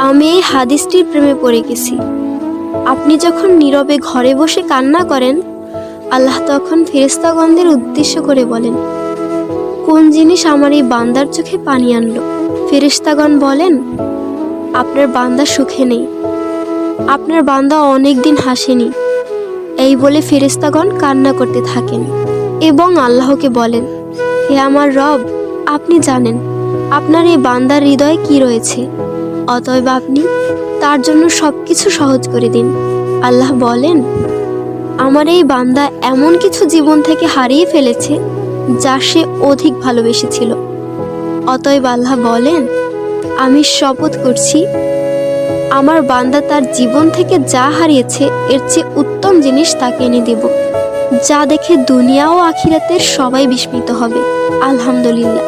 আমি এই হাদিসটির প্রেমে পড়ে গেছি। আপনি যখন নীরবে ঘরে বসে কান্না করেন, আল্লাহ তখন ফেরেশতাগণদের উদ্দেশ্য করে বলেন, কোন জিনিস আমার এই বান্দার চোখে পানি আনলো? ফেরেশতাগণ বলেন, আপনার বান্দা সুখে নেই, আপনার বান্দা অনেক দিন হাসেনি। এই বলে ফেরেশতাগণ কান্না করতে থাকেন এবং আল্লাহকে বলেন, হে আমার রব, আপনি জানেন আপনার এই বান্দার হৃদয়ে কি রয়েছে, অতএব আপনি তার জন্য সবকিছু সহজ করে দিন। আল্লাহ বলেন, আমার এই বান্দা এমন কিছু জীবন থেকে হারিয়ে ফেলেছে যা সে অধিক ভালোবেসেছিল। অতএব আল্লাহ বলেন, আমি শপথ করছি, আমার বান্দা তার জীবন থেকে যা হারিয়েছে এর চেয়ে উত্তম জিনিস তাকে এনে দেব, যা দেখে দুনিয়া ও আখিরাতের সবাই বিস্মিত হবে। আলহামদুলিল্লাহ।